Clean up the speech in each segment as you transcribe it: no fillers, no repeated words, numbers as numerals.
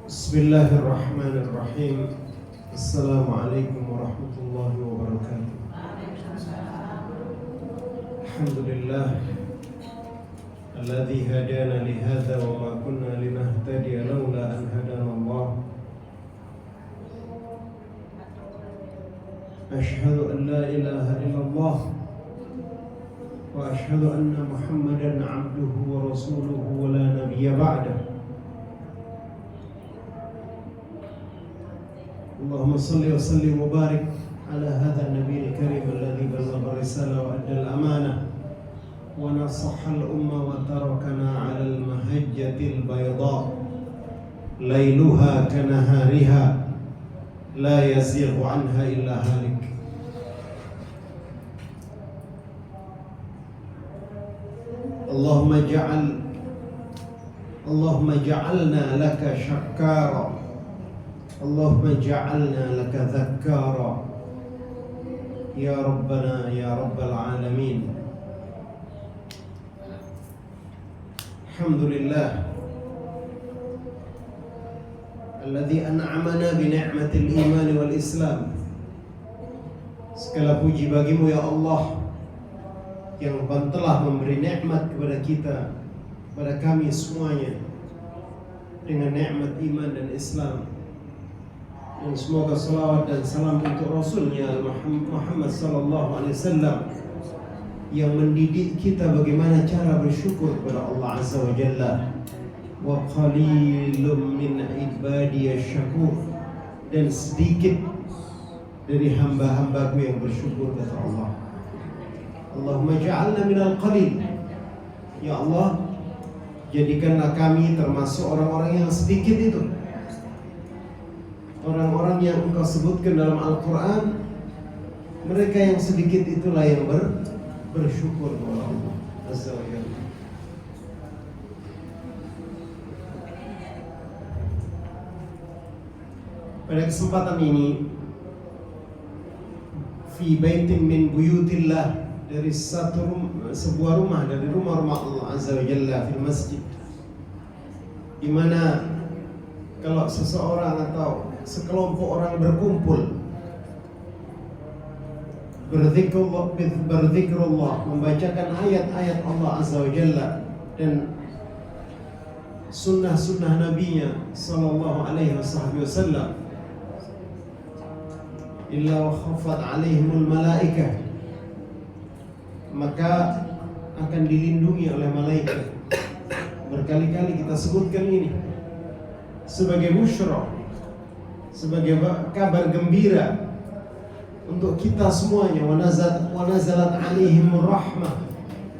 Bismillahirrahmanirrahim. Assalamualaikum warahmatullahi wabarakatuh. Alhamdulillah alladzi hadana li hadza wa ma kunna linahtadiya laula an hadana Allah. Ashhadu an la ilaha illallah wa ashhadu anna Muhammadan 'abduhu wa rasuluhu wa la nabiyya ba'dahu. اللهم صل وسلم وبارك على هذا النبي الكريم الذي بلغ الرسالة وأدى الأمانة ونصح الأمة وتركنا على المهجة البيضاء ليلها كنهارها لا يزيغ عنها إلا هالك. اللهم اجعلنا لك شكارا Allahumma ja'alna laka dhakkara ya Rabbana ya Rabbal Alamin. Alhamdulillah alladhi an'amana bi ni'matil iman wal Islam. Segala puji bagimu ya Allah yang telah memberi nikmat kepada kita, kepada kami semuanya dengan nikmat iman dan Islam. Dan semoga salawat dan salam untuk Rasulnya Muhammad sallallahu alaihi wasallam yang mendidik kita bagaimana cara bersyukur kepada Allah Azza wa Jalla. Wa qalilum min ibadiyasy syakur, dan sedikit dari hamba-hambaku yang bersyukur kepada Allah. Allahumma ja'alna minal qalil. Ya Allah, jadikanlah kami termasuk orang-orang yang sedikit itu. Orang-orang yang Engkau sebutkan dalam Al-Quran, mereka yang sedikit itulah yang bersyukur kepada Allah Azza wa Jalla. Pada kesempatan ini, fi baitin min buyutillah, dari sebuah rumah dari rumah-rumah Allah Azza wa Jalla, fil masjid, di mana kalau seseorang atau sekelompok orang berkumpul berzikrullah, membacakan ayat-ayat Allah Azza wa Jalla dan sunnah-sunnah Nabi-Nya sallallahu alaihi wasallam, illa wa khafat alaihimul malaikah, maka akan dilindungi oleh malaikat. Berkali-kali kita sebutkan ini sebagai busyra, sebagai kabar gembira untuk kita semuanya. Wa nazalat alaihimur rahmah,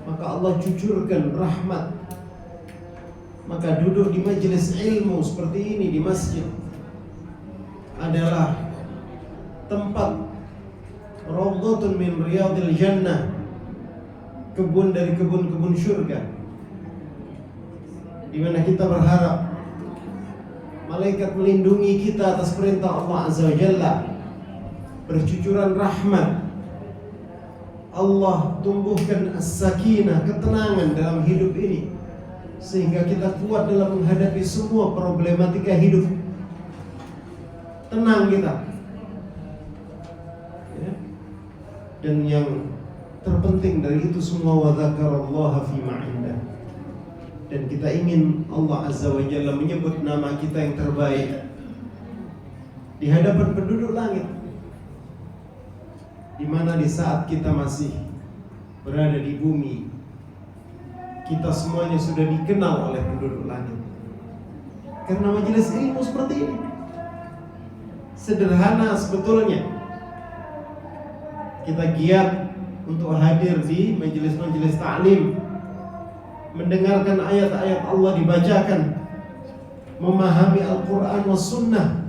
maka Allah cucurkan rahmat. Maka duduk di majelis ilmu seperti ini di masjid adalah tempat raudhatun min riyadil jannah, kebun dari kebun-kebun surga, di mana kita berharap malaikat melindungi kita atas perintah Allah Azza wa Jalla, bercucuran rahmat. Allah tumbuhkan as-sakinah, ketenangan dalam hidup ini, sehingga kita kuat dalam menghadapi semua problematika hidup. Tenang kita ya. Dan yang terpenting dari itu semua, wa dzakarallaha fi ma'indah, dan kita ingin Allah Azza wa Jalla menyebut nama kita yang terbaik di hadapan penduduk langit, di mana di saat kita masih berada di bumi, kita semuanya sudah dikenal oleh penduduk langit karena majelis ilmu seperti ini. Sederhana sebetulnya, kita giat untuk hadir di majelis-majelis ta'lim, mendengarkan ayat-ayat Allah dibacakan, memahami Al-Quran was sunnah,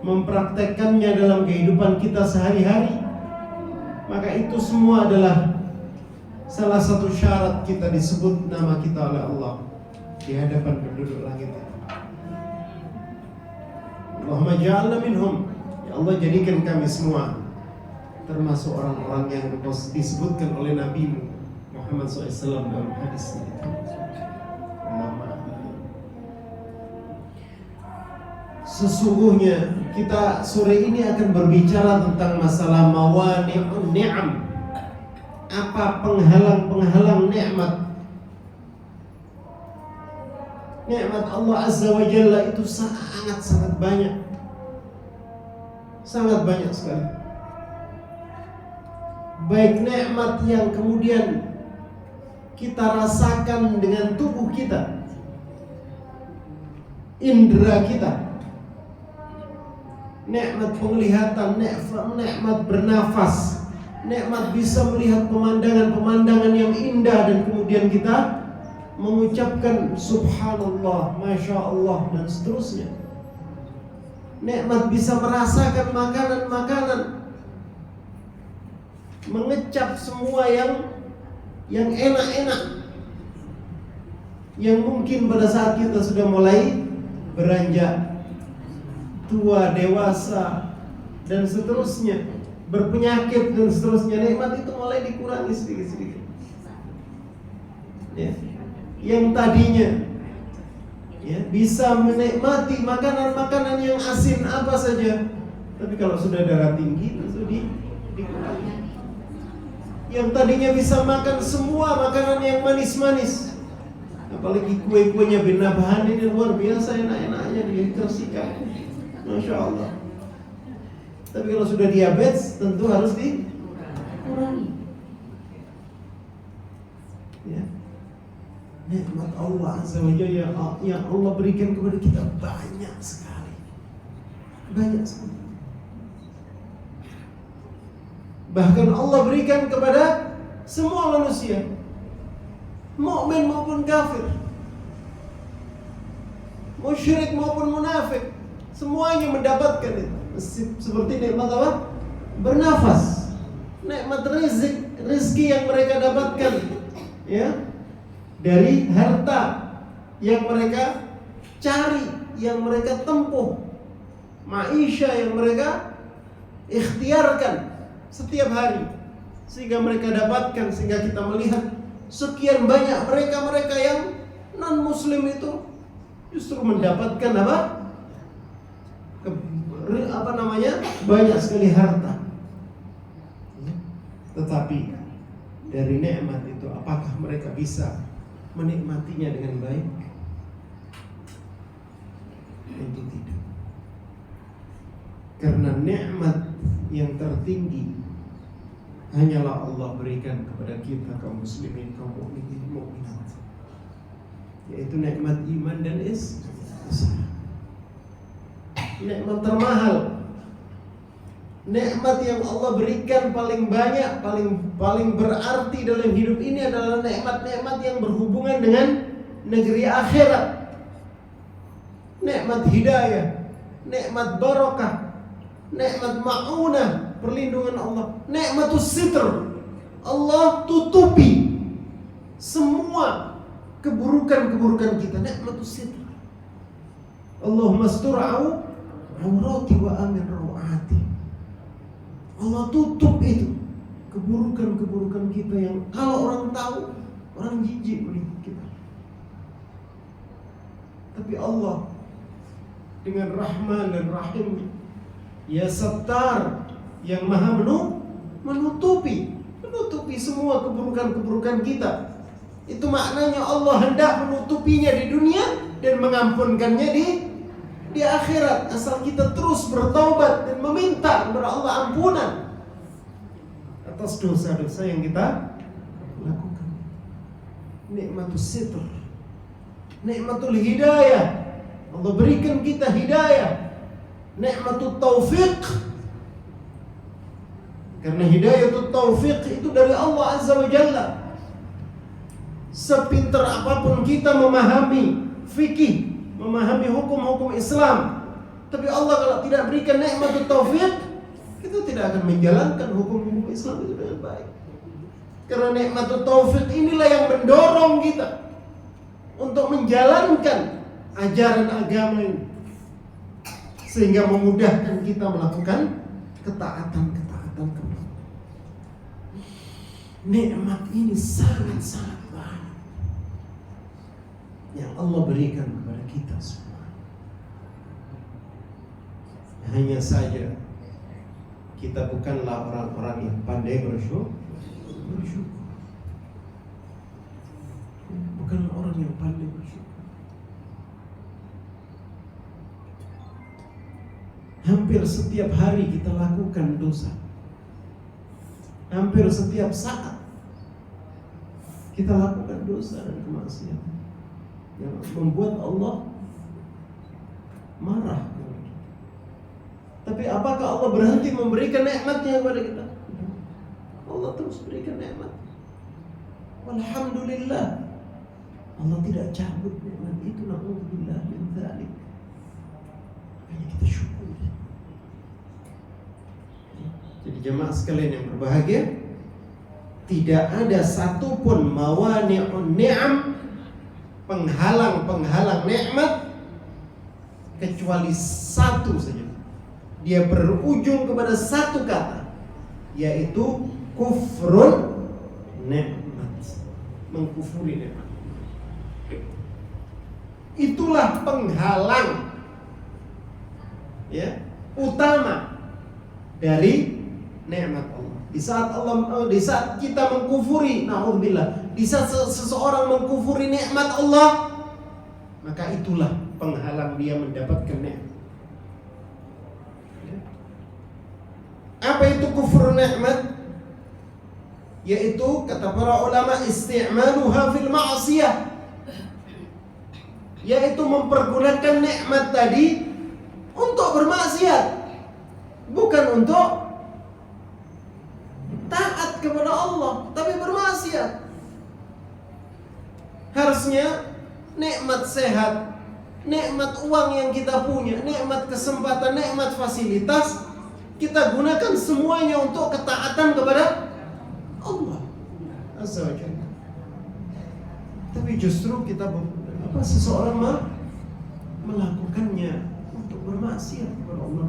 mempraktekkannya dalam kehidupan kita sehari-hari. Maka itu semua adalah salah satu syarat kita disebut nama kita oleh Allah di hadapan penduduk langit. Allahumma ja'alna minhum. Ya Allah, jadikan kami semua termasuk orang-orang yang disebutkan oleh Nabi-Mu Muhammad SAW dalam hadisnya. Sesungguhnya kita sore ini akan berbicara tentang masalah mawani'un ni'am. Apa penghalang-penghalang nikmat? Nikmat Allah Azza wa Jalla itu sangat banyak. Sangat banyak sekali. Baik nikmat yang kemudian kita rasakan dengan tubuh kita, indera kita, nikmat penglihatan, nikmat bernafas, nikmat bisa melihat pemandangan-pemandangan yang indah dan kemudian kita mengucapkan subhanallah, masya Allah dan seterusnya. Nikmat bisa merasakan makanan-makanan, mengecap semua yang enak-enak, yang mungkin pada saat kita sudah mulai beranjak tua, dewasa dan seterusnya, berpenyakit dan seterusnya, nikmat itu mulai dikurangi sedikit-sedikit. Ya. Yang tadinya bisa menikmati makanan-makanan yang asin apa saja, tapi kalau sudah darah tinggi itu dikurangi. Yang tadinya bisa makan semua makanan yang manis-manis, apalagi kue-kuenya bin Nabhan ini luar biasa enak-enaknya ditersikan, masya Allah. Tapi kalau sudah diabetes tentu harus dikurangi. Ya. Nikmat Allah Azza wa Jalla yang Allah berikan kepada kita banyak sekali. Banyak sekali. Bahkan Allah berikan kepada semua manusia, mukmin maupun kafir, musyrik maupun munafik, semuanya mendapatkan itu. Seperti nikmat apa? Bernafas, nikmat rezeki yang mereka dapatkan, ya, dari harta yang mereka cari, yang mereka tempuh, maisha yang mereka ikhtiarkan setiap hari, sehingga mereka dapatkan, sehingga kita melihat sekian banyak mereka yang non muslim itu justru mendapatkan banyak sekali harta. Tetapi dari nikmat itu apakah mereka bisa menikmatinya dengan baik? Tentu tidak. Karena nikmat yang tertinggi hanyalah Allah berikan kepada kita kaum muslimin, kaum mukminin, mukminat, yaitu nikmat iman dan Islam. Nikmat termahal, nikmat yang Allah berikan paling banyak, paling berarti dalam hidup ini adalah nikmat-nikmat yang berhubungan dengan negeri akhirat. Nikmat hidayah, nikmat barokah, nikmat ma'unah, perlindungan Allah, nikmatus sitr. Allah tutupi semua keburukan-keburukan kita, nikmatus sitr. Allahumma astur aurati wa amin rawati. Allah tutup itu keburukan-keburukan kita yang kalau orang tahu, orang jijik melihat kita. Tapi Allah dengan Rahman dan Rahim, Ya Sattar, yang maha menutupi semua keburukan-keburukan kita. Itu maknanya Allah hendak menutupinya di dunia dan mengampunkannya di akhirat, asal kita terus bertaubat dan meminta kepada Allah ampunan atas dosa-dosa yang kita lakukan. Nikmatus sitr, nikmatul hidayah, Allah berikan kita hidayah. Nikmatut taufiq, karena hidayatut taufiq itu dari Allah Azza wa Jalla. Sepintar apapun kita memahami fikih, memahami hukum-hukum Islam, tapi Allah kalau tidak berikan nikmatut taufiq, kita tidak akan menjalankan hukum-hukum Islam itu dengan baik. Karena nikmatut taufiq inilah yang mendorong kita untuk menjalankan ajaran agama ini, sehingga memudahkan kita melakukan ketaatan-ketaatan kepada Allah. Nikmat ini sangat-sangat banyak yang Allah berikan kepada kita semua. Hanya saja kita bukanlah orang-orang yang pandai bersyukur. Bukanlah orang yang pandai bersyukur. Hampir setiap hari kita lakukan dosa. Hampir setiap saat kita lakukan dosa dan kemaksiatan yang membuat Allah marah. Tapi apakah Allah berhenti memberikan nikmatnya kepada kita? Allah terus berikan nikmat. Alhamdulillah, Allah tidak cabut nikmat itu. Na'udzubillah min dzalik. Makanya kita syukur. Jadi jemaah sekalian yang berbahagia, tidak ada satupun mawani'un ni'am, penghalang-penghalang nikmat, kecuali satu saja. Dia berujung kepada satu kata, yaitu kufrun nikmat, mengkufuri nikmat. Itulah penghalang utama dari nikmat Allah. Di saat kita mengkufuri, naudzubillah, di saat seseorang mengkufuri nikmat Allah, maka itulah penghalang dia mendapatkan nikmat. Apa itu kufur nikmat? Yaitu kata para ulama, isti'maluha fil ma'siyah, yaitu mempergunakan nikmat tadi untuk bermaksiat, bukan untuk taat kepada Allah, tapi bermaksiat. Harusnya nikmat sehat, nikmat uang yang kita punya, nikmat kesempatan, nikmat fasilitas, kita gunakan semuanya untuk ketaatan kepada Allah Azza wa Jalla. Tapi justru seseorang melakukannya untuk bermaksiat kepada Allah.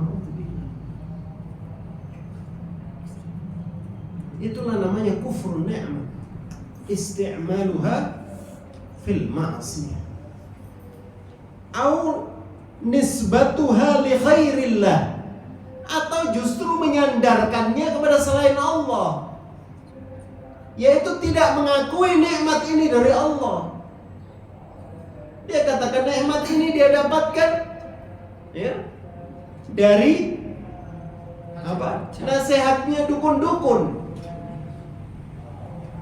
Itulah namanya kufur ni'mah, isti'maluha fil ma'siyah au nisbatuha li khairillah, atau justru menyandarkannya kepada selain Allah, yaitu tidak mengakui nikmat ini dari Allah. Dia katakan nikmat ini dia dapatkan dari nasihatnya dukun-dukun.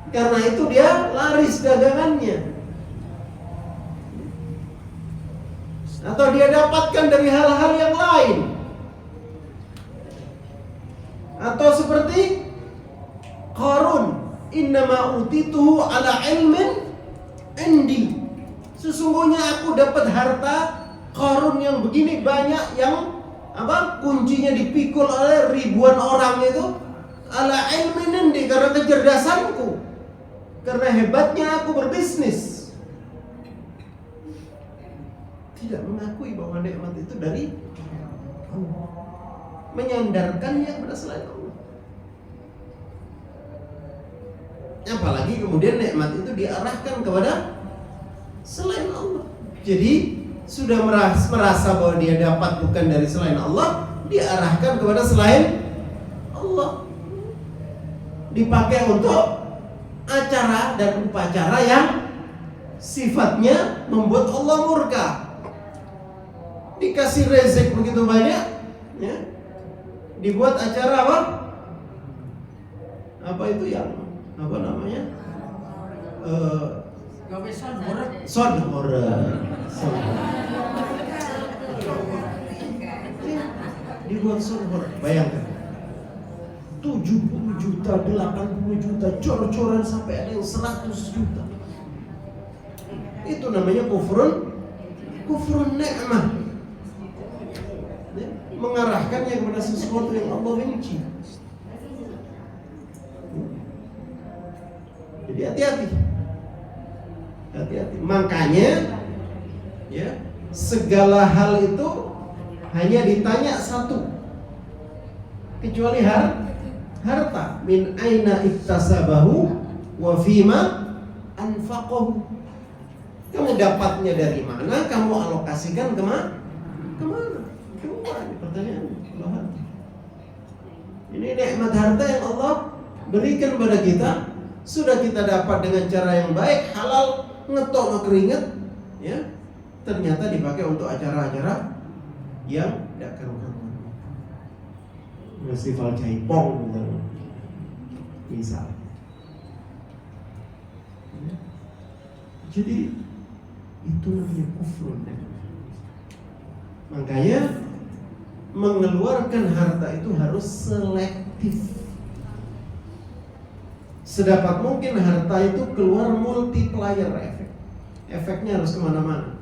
Karena itu dia laris dagangannya. Atau dia dapatkan dari hal-hal yang lain. Atau seperti Qarun, innama utituhu ala ilmin indi. Sesungguhnya aku dapat harta Qarun yang begini banyak, yang kuncinya dipikul oleh ribuan orang itu, ala ilmin indi, karena kecerdasanku, karena hebatnya aku berbisnis. Tidak mengakui bahwa nikmat itu dari Allah, menyandarkannya kepada selain Allah. Apalagi kemudian nikmat itu diarahkan kepada selain Allah. Jadi sudah merasa bahwa dia dapat bukan dari selain Allah, diarahkan kepada selain Allah, dipakai untuk acara dan upacara yang sifatnya membuat Allah murka. Dikasih rezeki begitu banyak, dibuat acara apa itu yang apa namanya, sonhor. Dibuat sonhor, bayangkan 70 juta, 80 juta, cor-coran sampai ada yang 100 juta. Itu namanya kufrun ni'mah, mengarahkannya kepada sesuatu yang Allah benci. Jadi hati-hati. Makanya segala hal itu hanya ditanya satu, kecuali harta. Min aina iktasabahu wa fima anfaqahu. Kamu dapatnya dari mana? Kamu alokasikan kemana? Coba ini pertanyaan kalau harta. Ini nikmat harta yang Allah berikan pada kita, sudah kita dapat dengan cara yang baik, halal, ngetok keringet, ya. Ternyata dipakai untuk acara-acara yang tidak karu-karuan. Festival Jaipong misal. Jadi itu namanya kufur. Makanya mengeluarkan harta itu harus selektif. Sedapat mungkin harta itu keluar multiplier efek. Efeknya harus kemana-mana.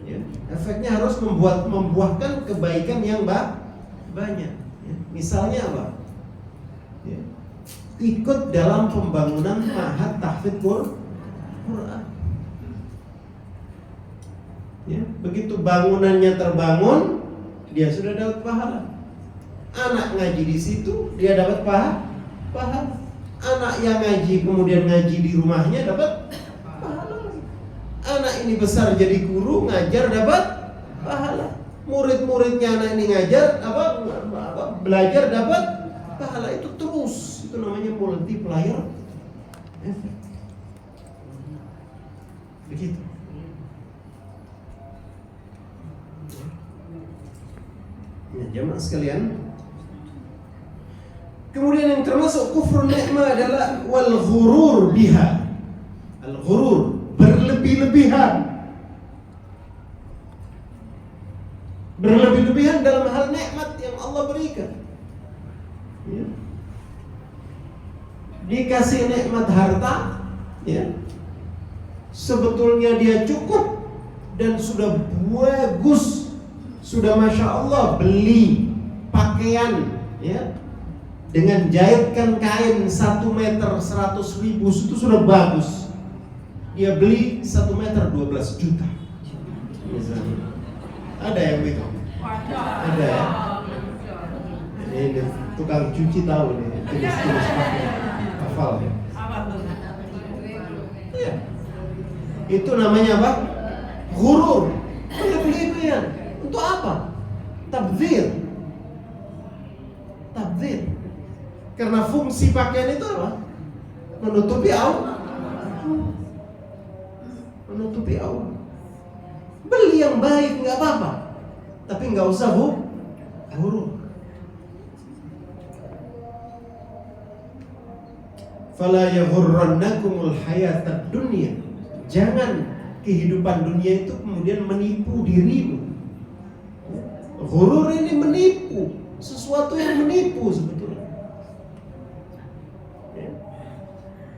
Ya, efeknya harus membuahkan kebaikan yang banyak. Ya, misalnya apa? Ya, ikut dalam pembangunan ma'had tahfidz Quran. Ya, begitu bangunannya terbangun, dia sudah dapat pahala. Anak ngaji di situ, dia dapat pahala. Anak yang ngaji kemudian ngaji di rumahnya dapat pahala. Anak ini besar jadi guru, ngajar dapat pahala. Murid-muridnya anak ini ngajar belajar dapat pahala. Itu terus, itu namanya multiplier efek. Begitu. Ya, jemaah sekalian. Kemudian yang termasuk kufur nikmah adalah wal ghurur biha. Al ghurur, berlebih-lebihan. Berlebih-lebihan dalam hal nikmat yang Allah berikan. Ya. Dikasih nikmat harta, ya. Sebetulnya dia cukup dan sudah bagus, sudah masya Allah beli pakaian, ya, dengan jahitkan kain 1 meter 100.000 itu sudah bagus. Dia beli 1 meter 12 juta misalnya. Ada yang begitu? Ada ya? Ini tukang cuci tahu nih jenis-jenis pakaian. Hafal ya? Iya. Itu namanya apa? Ghurur. Berlebihan. Untuk apa? Tabdzir. Karena fungsi pakaian itu apa? Menutupi aurat. Beli yang baik nggak apa-apa, tapi nggak usah ghurur. Fala yaghurrannakumul hayatad dunya. Jangan kehidupan dunia itu kemudian menipu dirimu. Ghurur ini menipu, sesuatu yang menipu sebetulnya. Ya.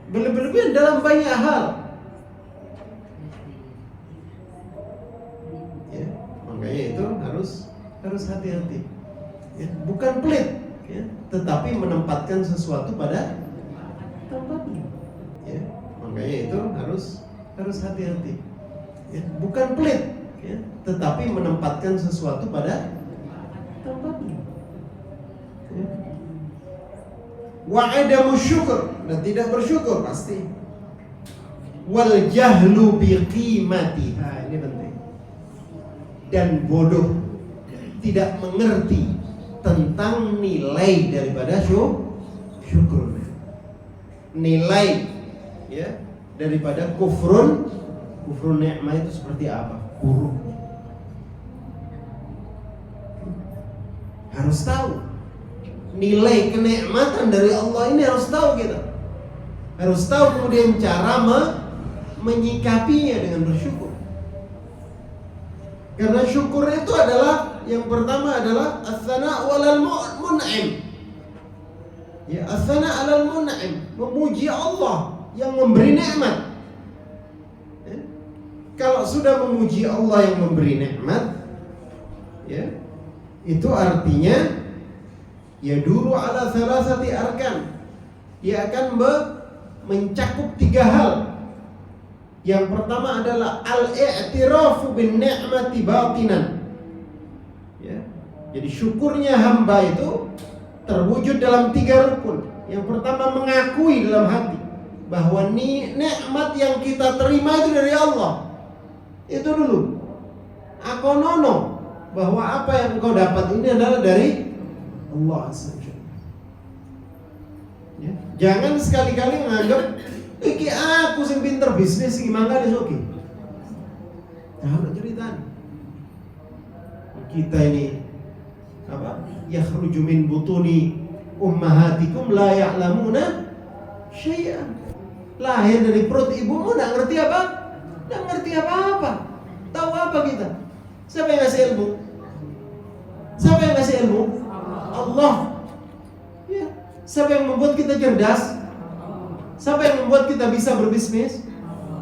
Berlebihan dalam banyak hal. Ya, makanya itu harus hati-hati. Ya, bukan pelit, ya, tetapi menempatkan sesuatu pada tempatnya. Ya, makanya itu harus hati-hati. Ya, bukan pelit, ya, tetapi menempatkan sesuatu pada tempatnya. Ya. Wa adamu syukur, dan tidak bersyukur pasti. Wal jahlu biqimatiha, ini penting. Dan bodoh, tidak mengerti tentang nilai daripada syukur. Nilai, ya, daripada kufrun nikmah itu seperti apa? Buruk. Harus tahu nilai kenikmatan dari Allah ini, harus tahu kita. Harus tahu kemudian cara menyikapinya dengan bersyukur. Karena syukur itu adalah, yang pertama adalah as-sana' walal mun'im. Ya, as-sana' alal mun'im, memuji Allah yang memberi nikmat. Ya. Kalau sudah memuji Allah yang memberi nikmat, ya, itu artinya ya duru ala salasati arkan. Dia akan mencakup 3 hal. Yang pertama adalah al-i'tirafu bin ni'mati batinan. Ya. Jadi syukurnya hamba itu terwujud dalam 3 rukun. Yang pertama mengakui dalam hati bahwa nikmat yang kita terima itu dari Allah. Itu dulu. Akonono, bahwa apa yang engkau dapat ini adalah dari Allah Azza wa Jalla. Ya. Jangan sekali-kali menganggap iki aku sing pinter bisnis iki mangga oke. Nah, cerita kita ini apa? Yakhruju min butuni ummahatikum la ya'lamuna syai'an. Lahir dari perut ibumu enggak ngerti apa? Enggak ngerti apa-apa. Tahu apa kita? Siapa yang ngasih ilmu? Siapa yang ngasih ilmu? Allah. Ya. Siapa yang membuat kita cerdas? Siapa yang membuat kita bisa berbisnis?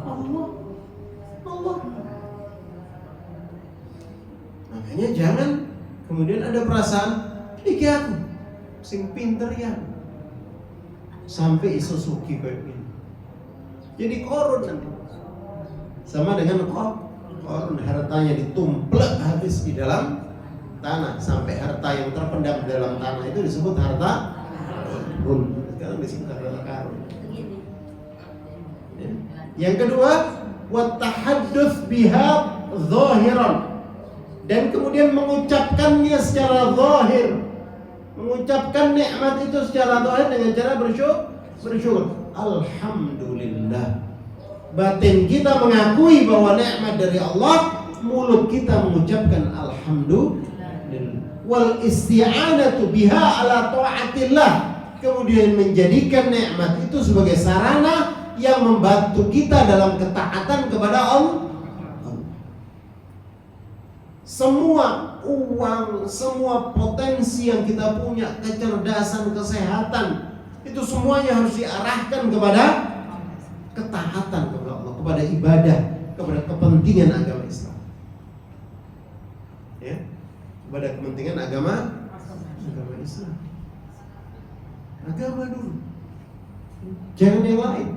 Allah. Allah. Makanya jangan kemudian ada perasaan, iki aku sing pinter ya. Sampai iso suki kayak gini. Jadi korun nanti. Sama dengan korun, hartanya ditumplek habis di dalam tanah, sampai harta yang terpendam di dalam tanah itu disebut harta karun. Sekarang disebut harta karun. Ya. Yang kedua, wattahadduts biha zahiran, dan kemudian mengucapkannya secara zahir, mengucapkan nikmat itu secara zahir dengan cara bersyukur. Alhamdulillah. Batin kita mengakui bahwa nikmat dari Allah, mulut kita mengucapkan alhamdulillah. Wal isti'anatu biha ala ta'atillah, kemudian menjadikan nikmat itu sebagai sarana yang membantu kita dalam ketaatan kepada Allah. Semua uang, semua potensi yang kita punya, kecerdasan, kesehatan, itu semuanya harus diarahkan kepada ketaatan kepada Allah, kepada ibadah, kepada kepentingan agama Islam. Ya, kepada kepentingan agama Islam. Agama dulu, jangan yang lain.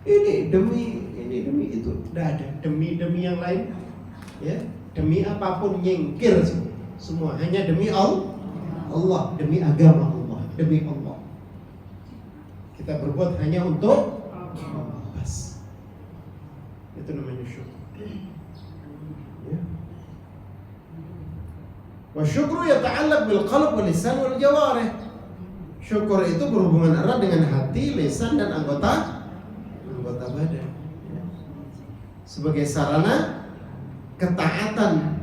Ini demi itu, tidak ada demi yang lain. Ya, demi apapun nyingkir semua, hanya demi Allah, demi agama Allah, demi Allah. Kita berbuat hanya untuk Allah. Itu namanya syukur. Ya. Wa syukru yata'allaq bil qalb wal lisan wal jawarih. Syukur itu berhubungan erat dengan hati, lisan dan anggota badan. Ya. Sebagai sarana ketaatan,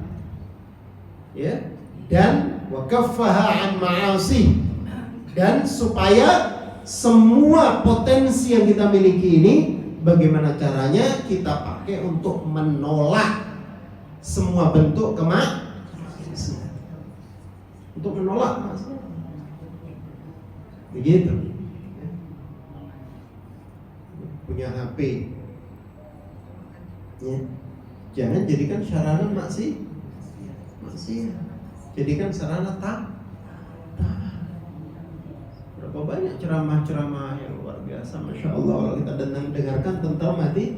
ya, dan wa kaffaha an ma'asi, dan supaya semua potensi yang kita miliki ini, bagaimana caranya kita pakai untuk menolak semua bentuk kemaksiatan, untuk menolak maksiat. Begitu. Punya HP, ya, jangan jadikan sarana maksiat. Jadikan sarana taat. Berapa banyak ceramah-ceramah yang luar biasa, masya Allah, kalau kita dengarkan tentang mati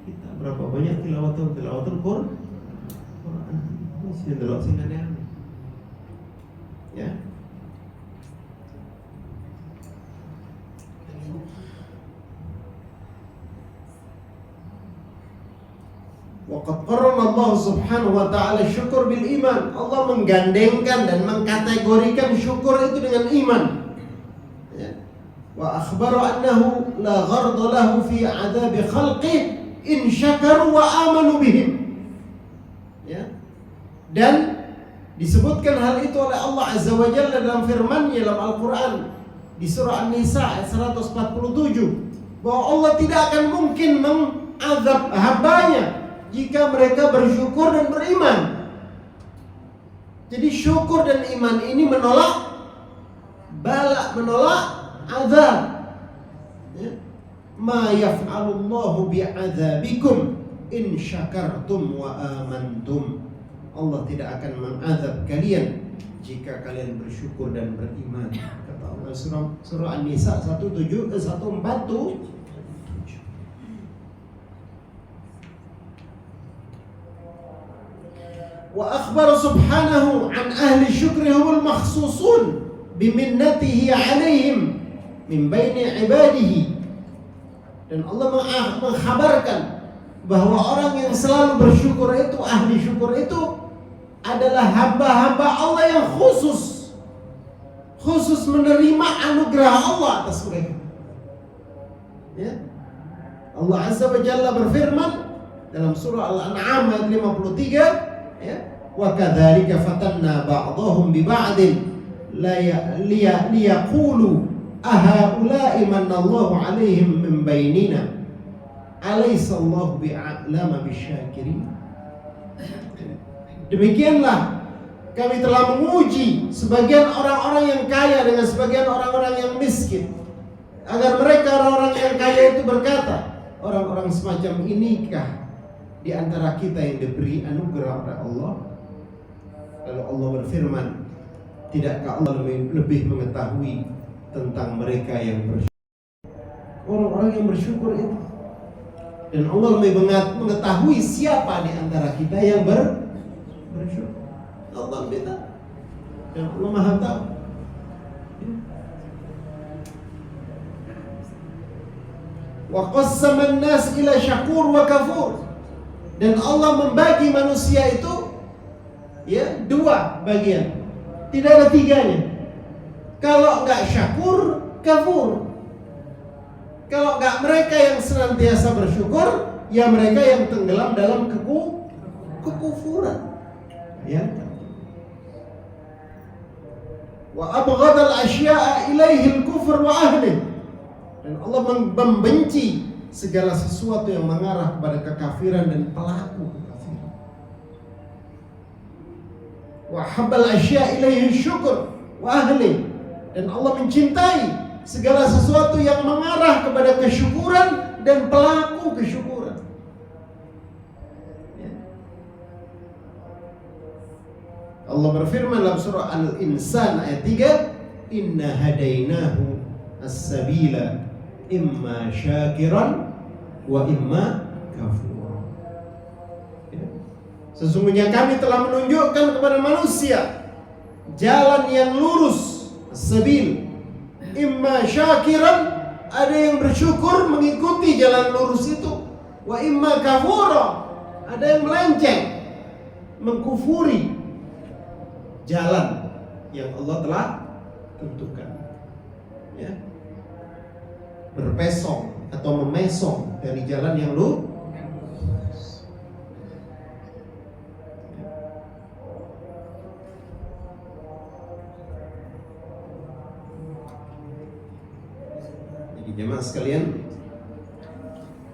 kita. Berapa banyak tilawatul Quran. Sini delok sing aneh-aneh. Ya. Waqad qarrana Allah Subhanahu wa ta'ala syukur bil iman. Allah menggandengkan dan mengkategorikan syukur itu dengan iman. Ya. Wa akhbara annahu la gharda lahu fi 'adzabi khalqi in syakaru wa amanu bihim. Ya. Dan disebutkan hal itu oleh Allah Azza wa Jalla dalam firman-Nya dalam Al-Qur'an di surah An-Nisa ayat 147, bahwa Allah tidak akan mungkin mengazab hambanya jika mereka bersyukur dan beriman. Jadi syukur dan iman ini menolak bala, menolak azab. Ya. Ma yaf'alullahu bi'adzabikum in syakartum wa amantum. Allah tidak akan mengazab kalian jika kalian bersyukur dan beriman. Kata Allah surah An-Nisa 147. Wa akhbar subhanahu an ahli syukri humul makhsusun biminnatihi alaihim min baini ibadihi. Dan Allah mengkhabarkan bahwa orang yang selalu bersyukur itu, ahli syukur itu, adalah hamba-hamba Allah yang khusus menerima anugerah Allah atas mereka. Ya. Allah Azza wa Jalla berfirman dalam surah Al-An'am ayat 53, ya, wa kadzalika fatanna ba'dahum bi ba'din liyaqulu ahaula'i manallahu 'alaihim min bainina alaysa Allahu bi'alama bisyakirin. Demikianlah kami telah menguji sebagian orang-orang yang kaya dengan sebagian orang-orang yang miskin, agar mereka orang-orang yang kaya itu berkata, orang-orang semacam inikah di antara kita yang diberi anugerah oleh Allah? Lalu Allah berfirman, tidakkah Allah lebih mengetahui tentang mereka yang bersyukur? Orang-orang yang bersyukur itu. Dan Allah lebih mengetahui siapa di antara kita yang bersyukur. Allah lebih tahu. Dan Allah Maha tahu. Wa qassama an-nas ila syakur wa kafur. Dan Allah membagi manusia itu, ya, dua bagian. Tidak ada tiganya. Kalau enggak syakur, kafur. Kalau enggak mereka yang senantiasa bersyukur, ya mereka yang tenggelam dalam kekufuran. Ya. Wa abghadal asya'a ilaihi al-kufr wa ahlihi. Dan Allah membenci segala sesuatu yang mengarah kepada kekafiran dan pelaku kekafiran. Wa habbal asya'a ilaihi syukur wa ahlihi. Dan Allah mencintai segala sesuatu yang mengarah kepada kesyukuran dan pelaku kesyukuran. Ya. Allah berfirman dalam surah Al-Insan ayat 3, inna hadainahu as-sabila imma syakiran wa imma kafura. Ya. Sesungguhnya kami telah menunjukkan kepada manusia jalan yang lurus, as-sabil, imma syakiran, ada yang bersyukur mengikuti jalan lurus itu, wa imma kafura, ada yang melenceng mengkufuri jalan yang Allah telah tentukan. Ya. Berpesong atau memesong dari jalan yang lurus. Jadi jemaah sekalian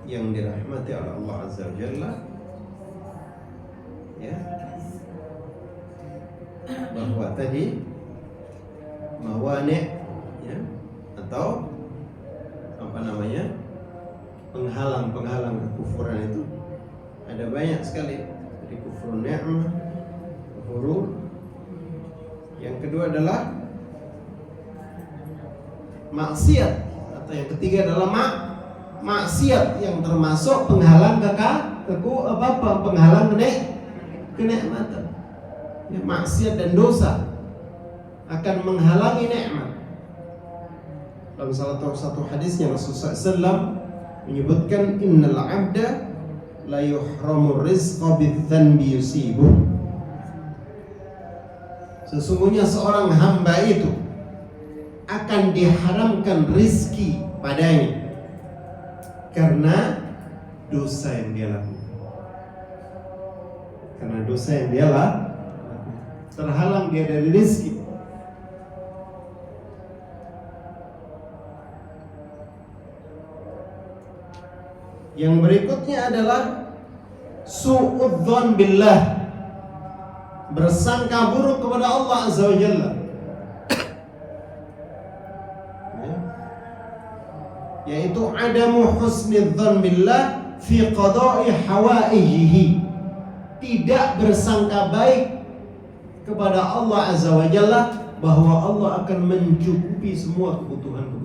yang dirahmati oleh Allah Azza wa Jalla, ya, bahwa tadi mawani', ya, atau penghalang kekufuran itu ada banyak sekali. Dari kufur ni'mah, kufur. Yang kedua adalah maksiat, atau yang ketiga adalah maksiat yang termasuk penghalang penghalang kenikmatan. Ya, maksiat dan dosa akan menghalangi nikmat. Dalam salah satu hadisnya Rasulullah SAW menyebutkan innal 'abda la yuhramu rizqa bidzanbi yusibuh. Sesungguhnya seorang hamba itu akan diharamkan rizki padanya karena dosa yang dia lakukan. Karena dosa yang dia lakukan, terhalang dia dari rizki. Yang berikutnya adalah su'udzon billah, bersangka buruk kepada Allah Azza wa Jalla. Ya. Yaitu adamu husnidzon billah fi qada'i hawaijihi, tidak bersangka baik kepada Allah Azza wa Jalla bahwa Allah akan mencukupi semua kebutuhan-kebutuhan.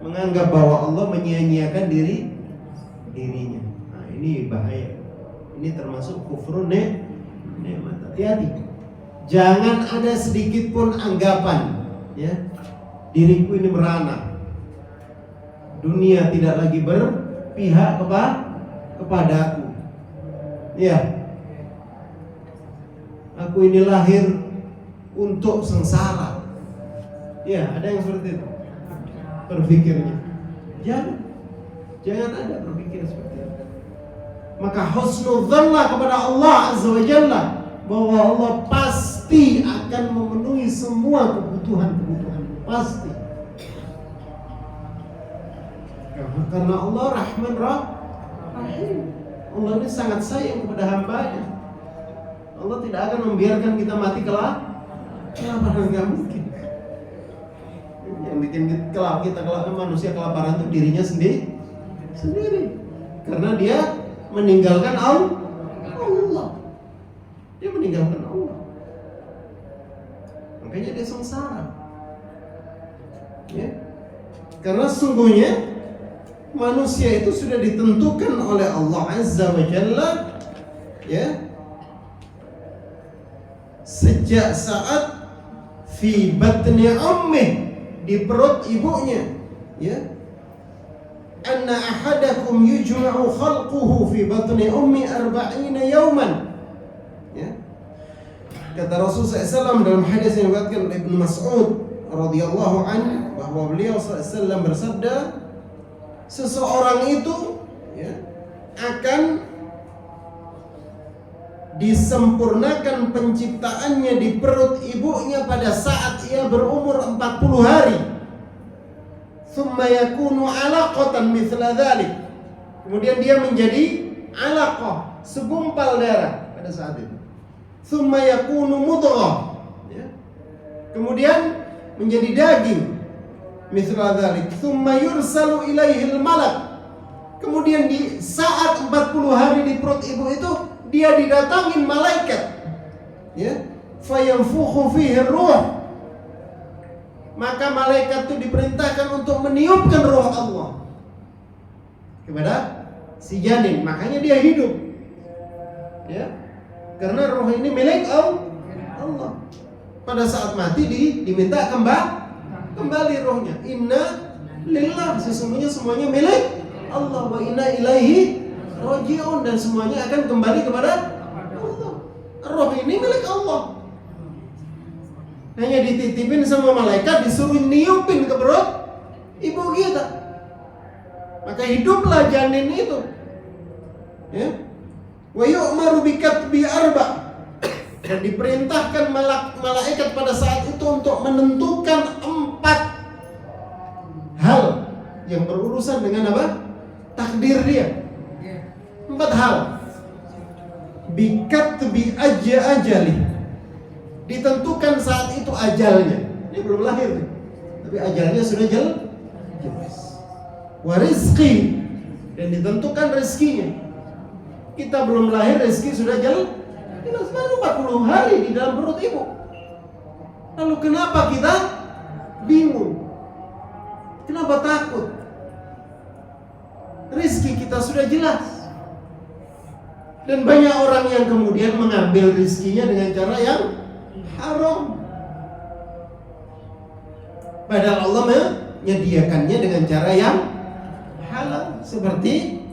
Menganggap bahwa Allah menyia-nyiakan dirinya. Nah, ini bahaya. Ini termasuk kufrun nikmat. Hati-hati. Jangan ada sedikit pun anggapan, ya, diriku ini merana. Dunia tidak lagi berpihak kepadaku. Ya. Aku ini lahir untuk sengsara. Ya, ada yang seperti itu berpikirnya. Jangan ada berpikir seperti itu. Maka husnudzanlah kepada Allah Azza wa Jalla bahwa Allah pasti akan memenuhi semua kebutuhan-kebutuhan. Pasti. Karena Allah Rahman Rahim. Allah ini sangat sayang kepada hambanya. Allah tidak akan membiarkan kita mati kelaparan, nggak mungkin. Yang bikin kita manusia kelaparan itu dirinya sendiri. Karena dia meninggalkan Allah. Dia meninggalkan Allah. Makanya dia sengsara. Ya. Karena sungguhnya manusia itu sudah ditentukan oleh Allah Azza wa Jalla, ya, sejak saat fi batni ummih, di perut ibunya, ya, anna ahadakum yujma'u khalquhu fi batni ummi 40 yawman, ya. Kata Rasulullah SAW dalam hadis yang diriwayatkan oleh Ibnu Mas'ud radhiyallahu anhu bahwa beliau SAW bersabda, seseorang itu, ya, akan disempurnakan penciptaannya di perut ibunya pada saat ia berumur 40 hari. Tsumma yakunu 'alaqatan mithla dzalik. Kemudian dia menjadi 'alaqah, segumpal darah pada saat itu. Tsumma yakunu mudghah, ya. Kemudian menjadi daging. Mithla dzalik. Tsumma yursalu ilaihil malak. Kemudian di saat 40 hari di perut ibu itu dia didatangin malaikat, ya, fayanfukhu fihi ruh. Maka malaikat itu diperintahkan untuk meniupkan roh Allah kepada si janin. Makanya dia hidup, ya, karena roh ini milik Allah. Pada saat mati diminta kembali rohnya. Inna lillah, sesungguhnya semuanya milik Allah, wa inna ilaihi raji'un, dan semuanya akan kembali kepada Allah. Roh ini milik Allah. Hanya dititipin sama malaikat, disuruh niupin ke perut ibu kita. Maka hiduplah janin itu, ya. Wa yu'maru bikatbi arba', dan diperintahkan malaikat pada saat itu untuk menentukan 4 hal yang berurusan dengan apa? Takdir dia. 4 hal. Bikatbi ajali, ditentukan saat itu ajalnya. Dia belum lahir, tapi ajalnya sudah jelas. Wa rizqi, dan ditentukan rezekinya. Kita belum lahir, rezeki sudah jelas. Baru 40 hari di dalam perut ibu. Lalu kenapa kita bingung? Kenapa takut? Rizki kita sudah jelas. Dan banyak orang yang kemudian mengambil rizkinya dengan cara yang haram, padahal Allah menyediakannya dengan cara yang halal. Seperti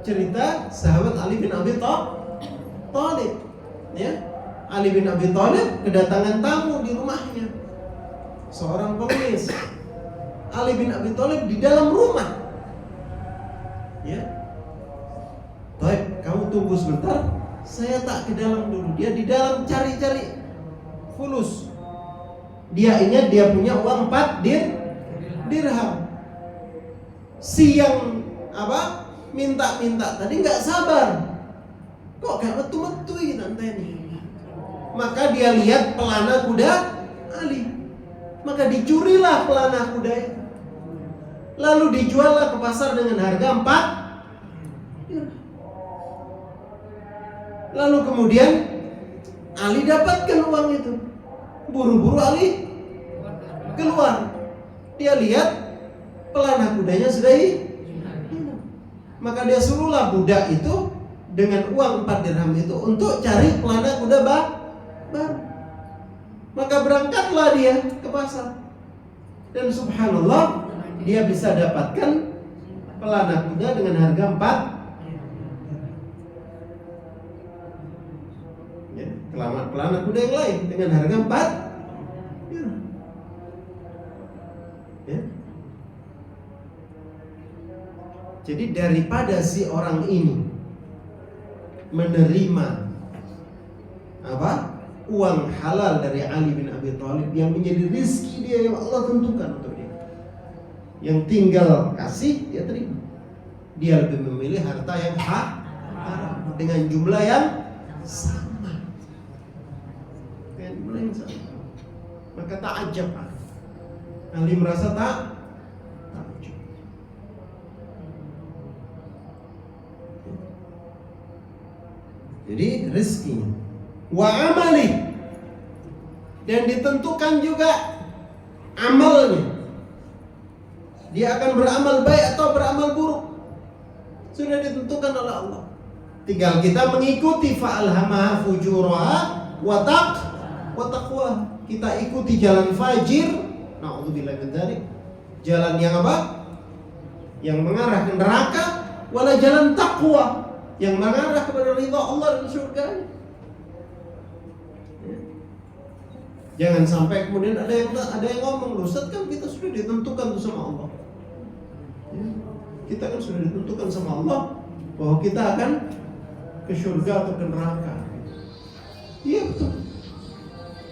cerita sahabat Ali bin Abi Thalib, ya. Ali bin Abi Thalib kedatangan tamu di rumahnya, seorang pengemis. Ali bin Abi Thalib di dalam rumah, ya. Baik, kamu tunggu sebentar, saya tak ke dalam dulu. Dia di dalam cari-cari fulus. Dia ingat dia punya uang 4 dirham. Si yang minta tadi nggak sabar. Kok gak metu-metu tante ini? Maka dia lihat pelana kuda Ali. Maka dicurilah pelana kuda itu. Lalu dijuallah ke pasar dengan harga 4 dirham. Lalu kemudian Ali dapatkan uang itu. Buru-buru Ali keluar. Dia lihat pelana kudanya sudah hilang. Maka dia suruhlah budak itu dengan uang 4 dirham itu untuk cari pelana kuda baru. Maka berangkatlah dia ke pasar. Dan subhanallah, dia bisa dapatkan pelana kuda dengan harga 4. pelana kuda yang lain dengan harga 4 dirham. Ya. Jadi daripada si orang ini menerima uang halal dari Ali bin Abi Thalib yang menjadi rezeki dia yang Allah tentukan untuk dia, yang tinggal kasih dia terima, dia lebih memilih harta yang haram dengan jumlah yang sama, maka ta'ajab Ali merasa ta'ajub. Jadi rezekinya wa amali, dan ditentukan juga amalnya, dia akan beramal baik atau beramal buruk, sudah ditentukan oleh Allah. Tinggal kita mengikuti fa'alhamaha fujuraha wa taqwa. Kita ikuti jalan fajir, na'udzubillahi min dzalik, jalan yang yang mengarah ke neraka, wala jalan taqwa yang mengarah kepada ridha Allah dan surganya. Jangan sampai kemudian ada yang ngomong, Ustaz, kan kita sudah ditentukan sama Allah. Ya, kita kan sudah ditentukan sama Allah bahwa kita akan ke surga atau ke neraka. Iya betul.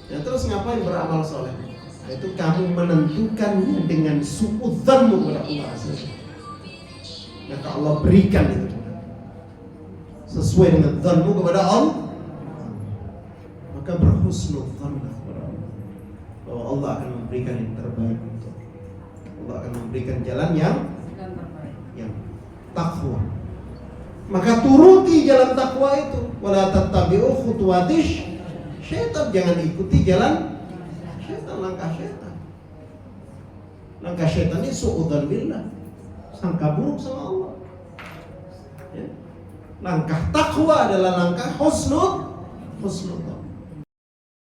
Ya, terus ngapain beramal soleh? Nah, itu kamu menentukannya dengan suudzanmu kepada Allah. Maka Allah berikan itu sesuai dengan dzanmu kepada Allah. Maka berhusnudzan kepada Allah bahwa Allah akan memberikan yang terbaik untuk Allah akan memberikan jalan yang takwa. Maka turuti jalan takwa itu. Wala tattabi'u khutuwatish syaitan, jangan ikuti jalan syaitan, langkah syaitan. Langkah syaitan ini suudzan billah, sangka buruk sama Allah. Ya. Langkah takwa adalah langkah husnudzan.